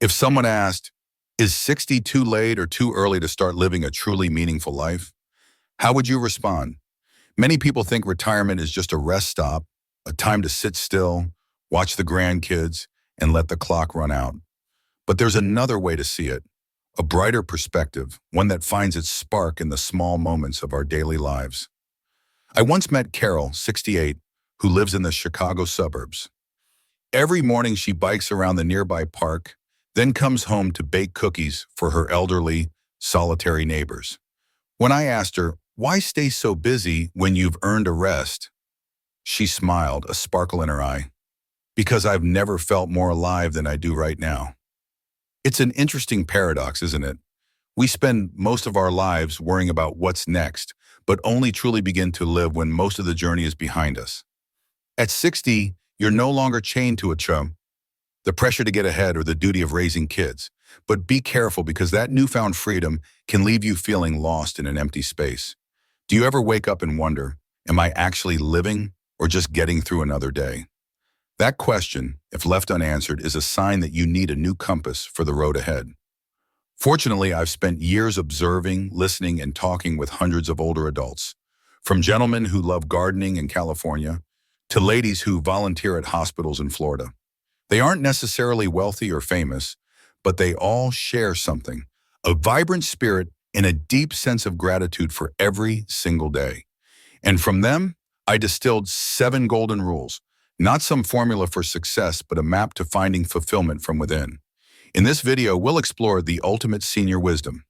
If someone asked, is 60 too late or too early to start living a truly meaningful life? How would you respond? Many people think retirement is just a rest stop, a time to sit still, watch the grandkids, and let the clock run out. But there's another way to see it, a brighter perspective, one that finds its spark in the small moments of our daily lives. I once met Carol, 68, who lives in the Chicago suburbs. Every morning she bikes around the nearby park, then comes home to bake cookies for her elderly, solitary neighbors. When I asked her, why stay so busy when you've earned a rest? She smiled, a sparkle in her eye. Because I've never felt more alive than I do right now. It's an interesting paradox, isn't it? We spend most of our lives worrying about what's next, but only truly begin to live when most of the journey is behind us. At 60, you're no longer chained to a chum, the pressure to get ahead or the duty of raising kids. But be careful, because that newfound freedom can leave you feeling lost in an empty space. Do you ever wake up and wonder, am I actually living or just getting through another day? That question, if left unanswered, is a sign that you need a new compass for the road ahead. Fortunately, I've spent years observing, listening, and talking with hundreds of older adults, from gentlemen who love gardening in California to ladies who volunteer at hospitals in Florida. They aren't necessarily wealthy or famous, but they all share something, a vibrant spirit and a deep sense of gratitude for every single day. And from them, I distilled 7 golden rules, not some formula for success, but a map to finding fulfillment from within. In this video, we'll explore the ultimate senior wisdom.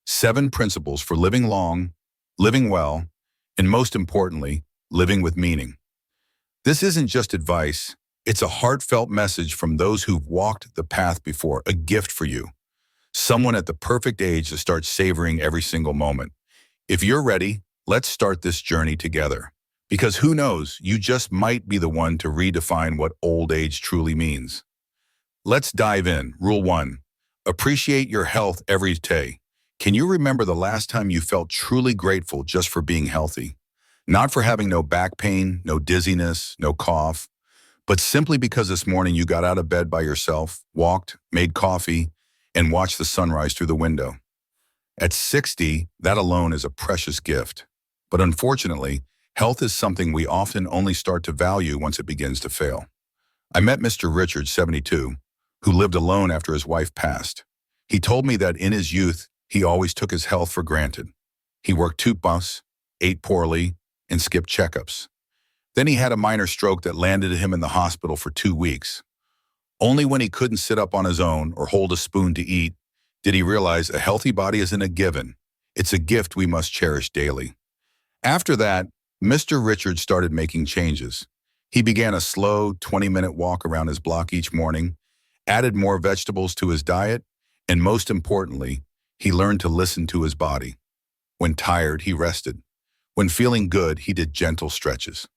7 principles for living long, living well, and most importantly, living with meaning. This isn't just advice, it's a heartfelt message from those who've walked the path before, a gift for you. Someone at the perfect age to start savoring every single moment. If you're ready, let's start this journey together. Because who knows, you just might be the one to redefine what old age truly means. Let's dive in. Rule 1. Appreciate your health every day. Can you remember the last time you felt truly grateful just for being healthy? Not for having no back pain, no dizziness, no cough, but simply because this morning you got out of bed by yourself, walked, made coffee, and watched the sunrise through the window. At 60, that alone is a precious gift. But unfortunately, health is something we often only start to value once it begins to fail. I met Mr. Richard, 72, who lived alone after his wife passed. He told me that in his youth, he always took his health for granted. He worked 2 months, ate poorly, and skipped checkups. Then he had a minor stroke that landed him in the hospital for 2 weeks. Only when he couldn't sit up on his own or hold a spoon to eat did he realize a healthy body isn't a given. It's a gift we must cherish daily. After that, Mr. Richard started making changes. He began a slow 20-minute walk around his block each morning, added more vegetables to his diet, and most importantly, he learned to listen to his body. When tired, he rested. When feeling good, he did gentle stretches.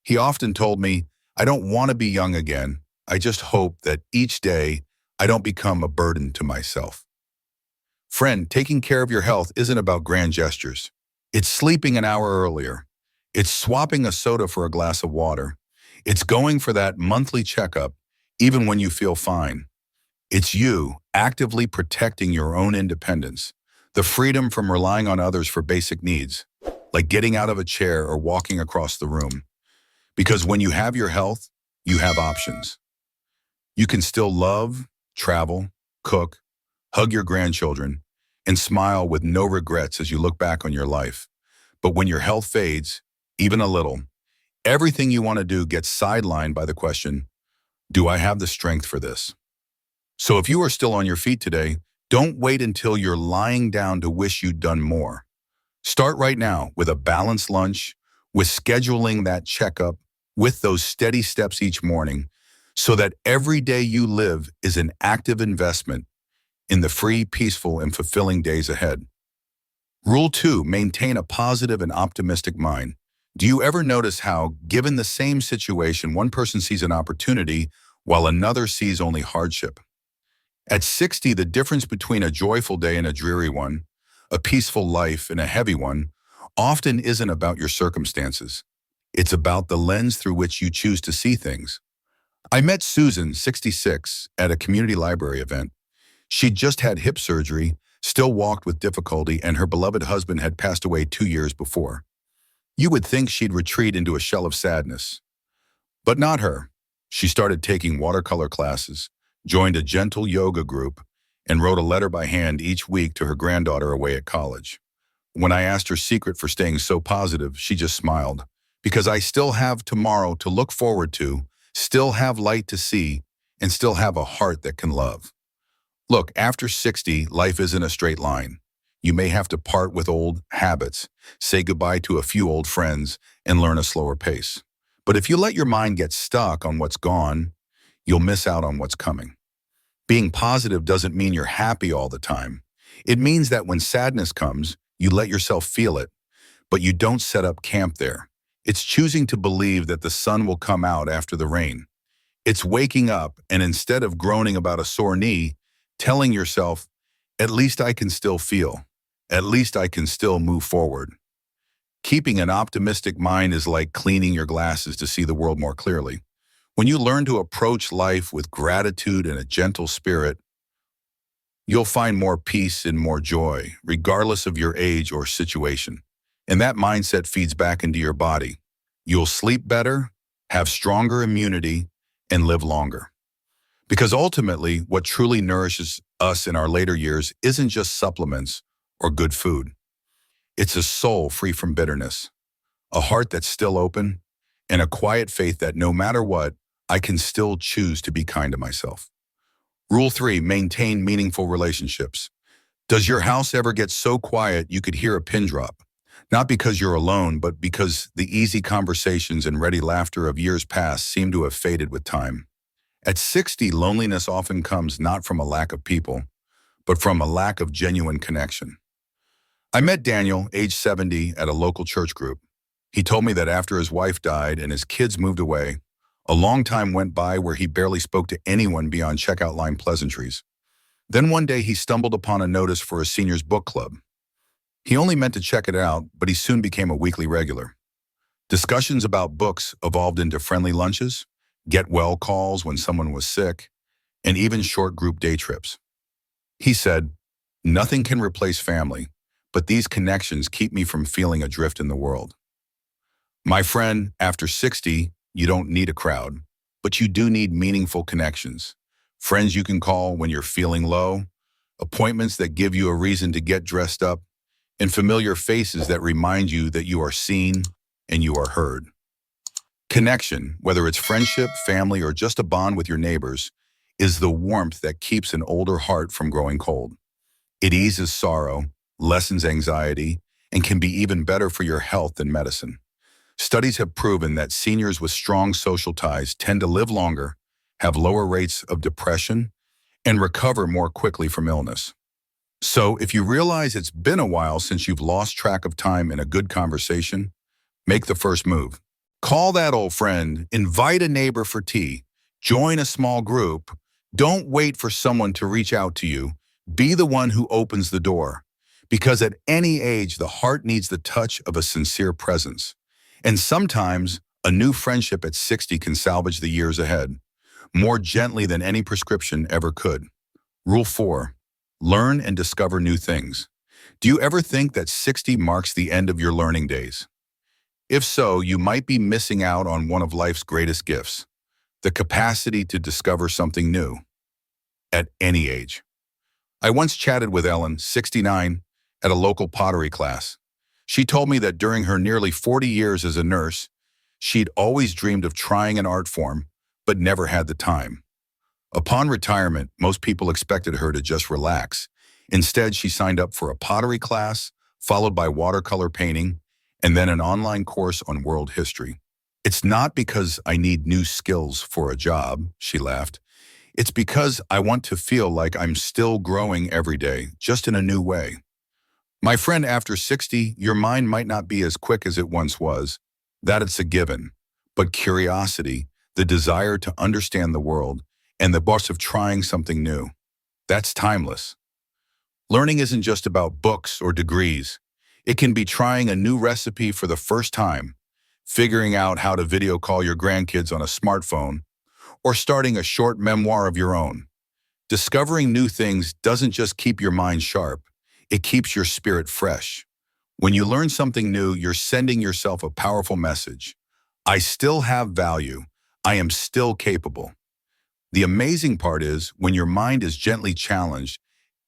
He often told me, I don't want to be young again. I just hope that each day I don't become a burden to myself. Friend, taking care of your health isn't about grand gestures. It's sleeping an hour earlier. It's swapping a soda for a glass of water. It's going for that monthly checkup, even when you feel fine. It's you actively protecting your own independence, the freedom from relying on others for basic needs, like getting out of a chair or walking across the room. Because when you have your health, you have options. You can still love, travel, cook, hug your grandchildren, and smile with no regrets as you look back on your life. But when your health fades, even a little, everything you want to do gets sidelined by the question, do I have the strength for this? So if you are still on your feet today, don't wait until you're lying down to wish you'd done more. Start right now with a balanced lunch, with scheduling that checkup, with those steady steps each morning, so that every day you live is an active investment in the free, peaceful, and fulfilling days ahead. Rule 2, maintain a positive and optimistic mind. Do you ever notice how, given the same situation, one person sees an opportunity while another sees only hardship? At 60, the difference between a joyful day and a dreary one, a peaceful life and a heavy one, often isn't about your circumstances. It's about the lens through which you choose to see things. I met Susan, 66, at a community library event. She'd just had hip surgery, still walked with difficulty, and her beloved husband had passed away 2 years before. You would think she'd retreat into a shell of sadness. But not her. She started taking watercolor classes, joined a gentle yoga group, and wrote a letter by hand each week to her granddaughter away at college. When I asked her secret for staying so positive, she just smiled. Because I still have tomorrow to look forward to, still have light to see, and still have a heart that can love. Look, after 60, life isn't a straight line. You may have to part with old habits, say goodbye to a few old friends, and learn a slower pace. But if you let your mind get stuck on what's gone, you'll miss out on what's coming. Being positive doesn't mean you're happy all the time. It means that when sadness comes, you let yourself feel it, but you don't set up camp there. It's choosing to believe that the sun will come out after the rain. It's waking up and instead of groaning about a sore knee, telling yourself, at least I can still feel. At least I can still move forward. Keeping an optimistic mind is like cleaning your glasses to see the world more clearly. When you learn to approach life with gratitude and a gentle spirit, you'll find more peace and more joy, regardless of your age or situation. And that mindset feeds back into your body. You'll sleep better, have stronger immunity, and live longer. Because ultimately, what truly nourishes us in our later years isn't just supplements or good food. It's a soul free from bitterness, a heart that's still open, and a quiet faith that no matter what, I can still choose to be kind to myself. Rule 3, maintain meaningful relationships. Does your house ever get so quiet you could hear a pin drop? Not because you're alone, but because the easy conversations and ready laughter of years past seem to have faded with time. At 60, loneliness often comes not from a lack of people, but from a lack of genuine connection. I met Daniel, age 70, at a local church group. He told me that after his wife died and his kids moved away, a long time went by where he barely spoke to anyone beyond checkout line pleasantries. Then one day he stumbled upon a notice for a seniors book club. He only meant to check it out, but he soon became a weekly regular. Discussions about books evolved into friendly lunches, get-well calls when someone was sick, and even short group day trips. He said, "Nothing can replace family, but these connections keep me from feeling adrift in the world." My friend, after 60, you don't need a crowd, but you do need meaningful connections. Friends you can call when you're feeling low, appointments that give you a reason to get dressed up, and familiar faces that remind you that you are seen and you are heard. Connection, whether it's friendship, family, or just a bond with your neighbors, is the warmth that keeps an older heart from growing cold. It eases sorrow, lessens anxiety, and can be even better for your health than medicine. Studies have proven that seniors with strong social ties tend to live longer, have lower rates of depression, and recover more quickly from illness. So if you realize it's been a while since you've lost track of time in a good conversation, make the first move. Call that old friend, invite a neighbor for tea, join a small group. Don't wait for someone to reach out to you. Be the one who opens the door. Because at any age, the heart needs the touch of a sincere presence. And sometimes, a new friendship at 60 can salvage the years ahead, more gently than any prescription ever could. Rule 4, learn and discover new things. Do you ever think that 60 marks the end of your learning days? If so, you might be missing out on one of life's greatest gifts, the capacity to discover something new, at any age. I once chatted with Ellen, 69, at a local pottery class. She told me that during her nearly 40 years as a nurse, she'd always dreamed of trying an art form, but never had the time. Upon retirement, most people expected her to just relax. Instead, she signed up for a pottery class, followed by watercolor painting, and then an online course on world history. "It's not because I need new skills for a job," she laughed. "It's because I want to feel like I'm still growing every day, just in a new way." My friend, after 60, your mind might not be as quick as it once was. That it's a given. But curiosity, the desire to understand the world, and the buzz of trying something new, that's timeless. Learning isn't just about books or degrees. It can be trying a new recipe for the first time, figuring out how to video call your grandkids on a smartphone, or starting a short memoir of your own. Discovering new things doesn't just keep your mind sharp, it keeps your spirit fresh. When you learn something new, you're sending yourself a powerful message. I still have value. I am still capable. The amazing part is, when your mind is gently challenged,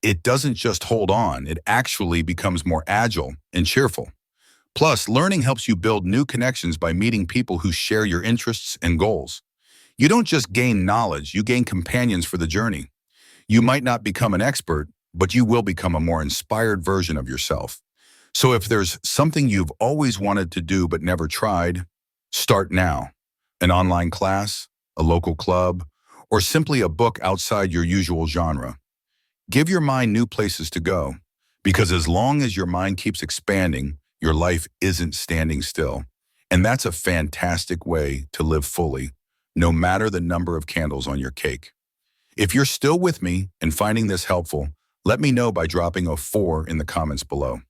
it doesn't just hold on, it actually becomes more agile and cheerful. Plus, learning helps you build new connections by meeting people who share your interests and goals. You don't just gain knowledge, you gain companions for the journey. You might not become an expert, but you will become a more inspired version of yourself. So if there's something you've always wanted to do but never tried, start now. An online class, a local club, or simply a book outside your usual genre. Give your mind new places to go, because as long as your mind keeps expanding, your life isn't standing still. And that's a fantastic way to live fully, no matter the number of candles on your cake. If you're still with me and finding this helpful, let me know by dropping a 4 in the comments below.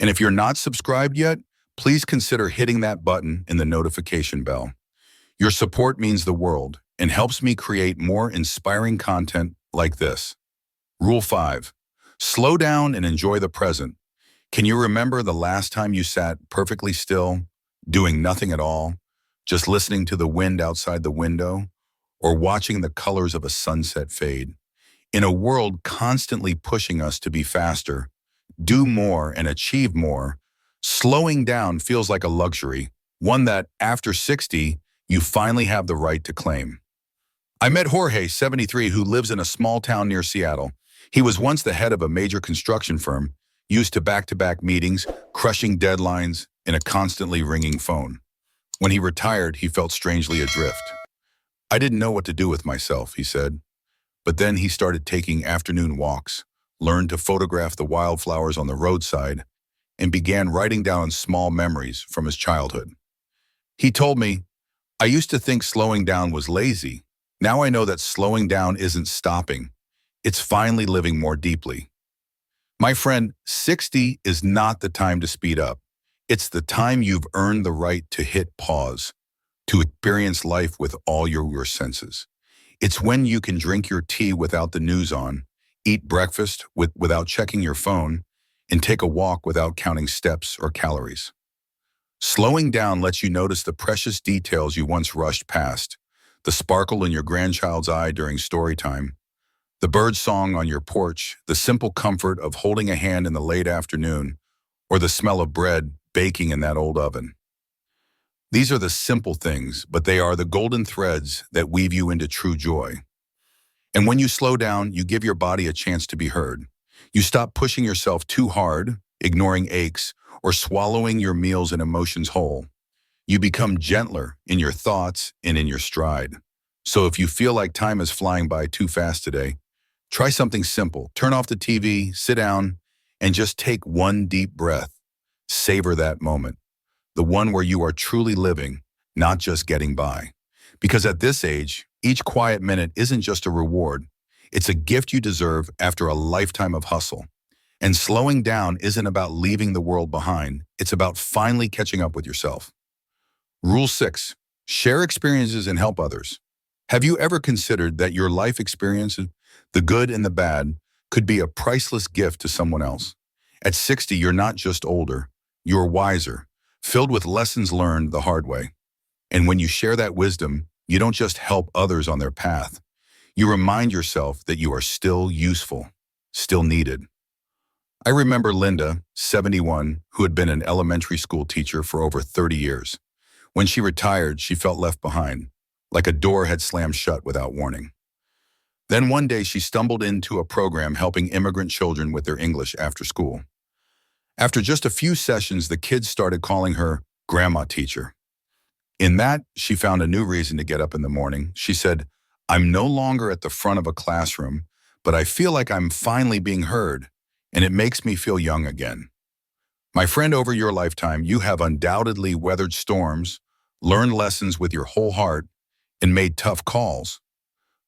And if you're not subscribed yet, please consider hitting that button and the notification bell. Your support means the world and helps me create more inspiring content like this. Rule 5. Slow down and enjoy the present. Can you remember the last time you sat perfectly still, doing nothing at all, just listening to the wind outside the window, or watching the colors of a sunset fade? In a world constantly pushing us to be faster, do more, and achieve more, slowing down feels like a luxury, one that, after 60, you finally have the right to claim. I met Jorge, 73, who lives in a small town near Seattle. He was once the head of a major construction firm, used to back-to-back meetings, crushing deadlines, and a constantly ringing phone. When he retired, he felt strangely adrift. I didn't know what to do with myself, he said. But then he started taking afternoon walks, learned to photograph the wildflowers on the roadside, and began writing down small memories from his childhood. He told me, I used to think slowing down was lazy. Now I know that slowing down isn't stopping. It's finally living more deeply. My friend, 60 is not the time to speed up. It's the time you've earned the right to hit pause, to experience life with all your senses. It's when you can drink your tea without the news on, eat breakfast without checking your phone, and take a walk without counting steps or calories. Slowing down lets you notice the precious details you once rushed past, the sparkle in your grandchild's eye during story time, the bird song on your porch, the simple comfort of holding a hand in the late afternoon, or the smell of bread baking in that old oven. These are the simple things, but they are the golden threads that weave you into true joy. And when you slow down, you give your body a chance to be heard. You stop pushing yourself too hard, ignoring aches, or swallowing your meals and emotions whole. You become gentler in your thoughts and in your stride. So if you feel like time is flying by too fast today, try something simple. Turn off the TV, sit down, and just take one deep breath. Savor that moment, the one where you are truly living, not just getting by. Because at this age, each quiet minute isn't just a reward. It's a gift you deserve after a lifetime of hustle. And slowing down isn't about leaving the world behind. It's about finally catching up with yourself. Rule 6. Share experiences and help others. Have you ever considered that your life experiences, the good and the bad, could be a priceless gift to someone else? At 60, you're not just older, you're wiser, filled with lessons learned the hard way. And when you share that wisdom, you don't just help others on their path. You remind yourself that you are still useful, still needed. I remember Linda, 71, who had been an elementary school teacher for over 30 years. When she retired, she felt left behind, like a door had slammed shut without warning. Then one day she stumbled into a program helping immigrant children with their English after school. After just a few sessions, the kids started calling her Grandma Teacher. In that, she found a new reason to get up in the morning. She said, I'm no longer at the front of a classroom, but I feel like I'm finally being heard, and it makes me feel young again. My friend, over your lifetime, you have undoubtedly weathered storms, learned lessons with your whole heart, and made tough calls.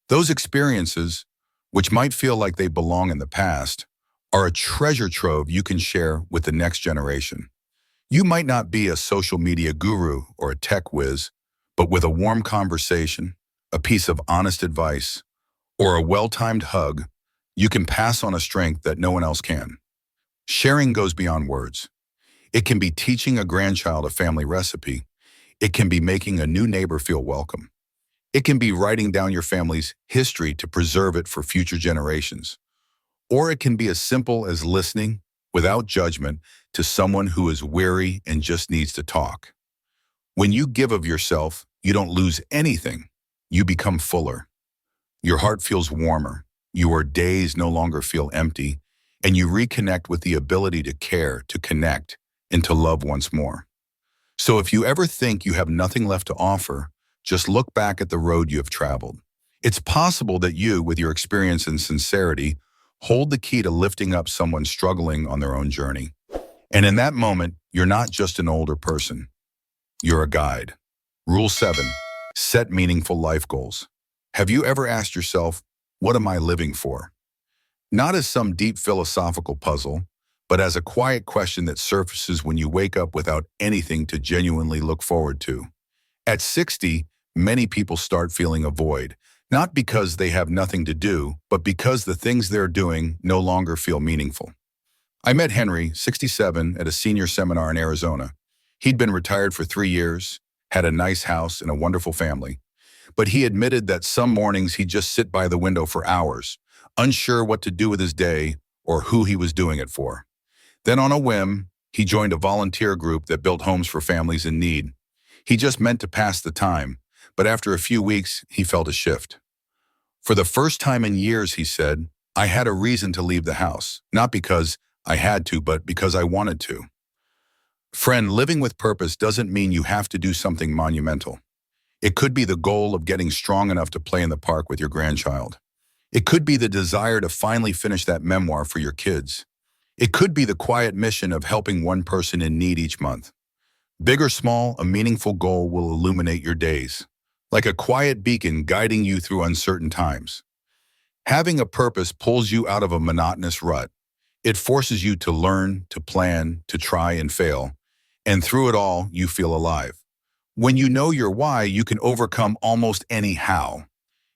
Those experiences, which might feel like they belong in the past, are a treasure trove you can share with the next generation. You might not be a social media guru or a tech whiz, but with a warm conversation, a piece of honest advice, or a well-timed hug, you can pass on a strength that no one else can. Sharing goes beyond words. It can be teaching a grandchild a family recipe. It can be making a new neighbor feel welcome. It can be writing down your family's history to preserve it for future generations. Or it can be as simple as listening, without judgment, to someone who is weary and just needs to talk. When you give of yourself, you don't lose anything. You become fuller. Your heart feels warmer. Your days no longer feel empty, and you reconnect with the ability to care, to connect, and to love once more. So if you ever think you have nothing left to offer, just look back at the road you have traveled. It's possible that you, with your experience and sincerity, hold the key to lifting up someone struggling on their own journey. And in that moment, you're not just an older person. You're a guide. Rule 7. Set meaningful life goals. Have you ever asked yourself, what am I living for? Not as some deep philosophical puzzle, but as a quiet question that surfaces when you wake up without anything to genuinely look forward to. At 60, many people start feeling a void, not because they have nothing to do, but because the things they're doing no longer feel meaningful. I met Henry, 67, at a senior seminar in Arizona. He'd been retired for 3 years, had a nice house and a wonderful family, but he admitted that some mornings he'd just sit by the window for hours, unsure what to do with his day or who he was doing it for. Then on a whim, he joined a volunteer group that built homes for families in need. He just meant to pass the time, but after a few weeks, he felt a shift. For the first time in years, he said, I had a reason to leave the house, not because I had to, but because I wanted to. Friend, living with purpose doesn't mean you have to do something monumental. It could be the goal of getting strong enough to play in the park with your grandchild. It could be the desire to finally finish that memoir for your kids. It could be the quiet mission of helping one person in need each month. Big or small, a meaningful goal will illuminate your days, like a quiet beacon guiding you through uncertain times. Having a purpose pulls you out of a monotonous rut. It forces you to learn, to plan, to try and fail, and through it all, you feel alive. When you know your why, you can overcome almost any how.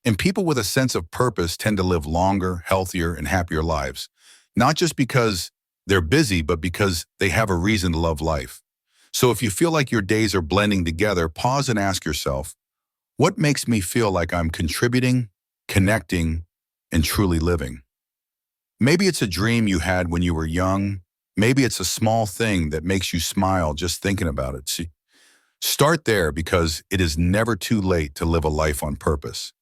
And people with a sense of purpose tend to live longer, healthier, and happier lives, not just because they're busy, but because they have a reason to love life. So if you feel like your days are blending together, pause and ask yourself, what makes me feel like I'm contributing, connecting, and truly living? Maybe it's a dream you had when you were young. Maybe it's a small thing that makes you smile just thinking about it. See, start there, because it is never too late to live a life on purpose.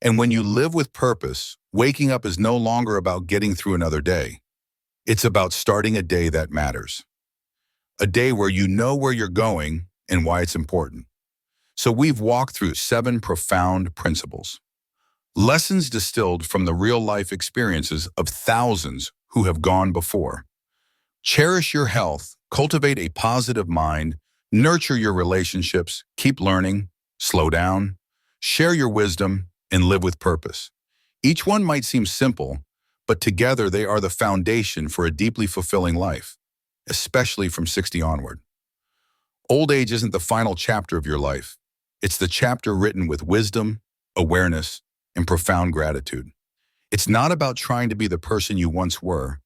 And when you live with purpose, waking up is no longer about getting through another day. It's about starting a day that matters. A day where you know where you're going and why it's important. So we've walked through 7 profound principles. Lessons distilled from the real-life experiences of thousands who have gone before. Cherish your health, cultivate a positive mind, nurture your relationships, keep learning, slow down, share your wisdom, and live with purpose. Each one might seem simple, but together they are the foundation for a deeply fulfilling life, especially from 60 onward. Old age isn't the final chapter of your life. It's the chapter written with wisdom, awareness, and profound gratitude. It's not about trying to be the person you once were,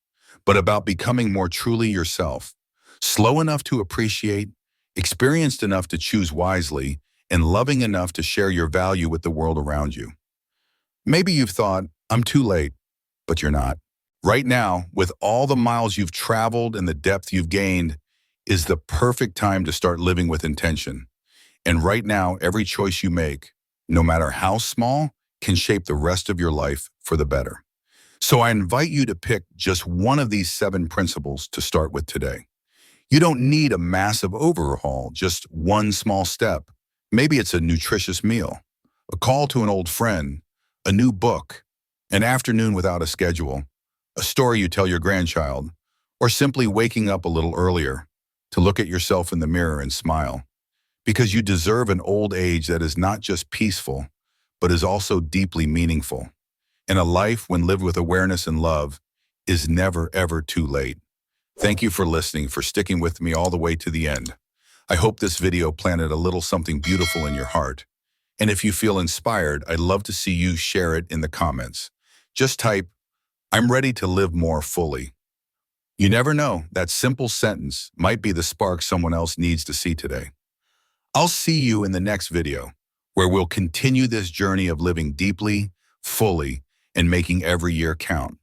but about becoming more truly yourself, slow enough to appreciate, experienced enough to choose wisely, and loving enough to share your value with the world around you. Maybe you've thought, I'm too late, but you're not. Right now, with all the miles you've traveled and the depth you've gained, is the perfect time to start living with intention. And right now, every choice you make, no matter how small, can shape the rest of your life for the better. So I invite you to pick just one of these 7 principles to start with today. You don't need a massive overhaul, just one small step. Maybe it's a nutritious meal, a call to an old friend, a new book, an afternoon without a schedule, a story you tell your grandchild, or simply waking up a little earlier to look at yourself in the mirror and smile. Because you deserve an old age that is not just peaceful, but is also deeply meaningful. And a life, when lived with awareness and love, is never, ever too late. Thank you for listening, for sticking with me all the way to the end. I hope this video planted a little something beautiful in your heart. And if you feel inspired, I'd love to see you share it in the comments. Just type, "I'm ready to live more fully." You never know, that simple sentence might be the spark someone else needs to see today. I'll see you in the next video, where we'll continue this journey of living deeply, fully, and making every year count.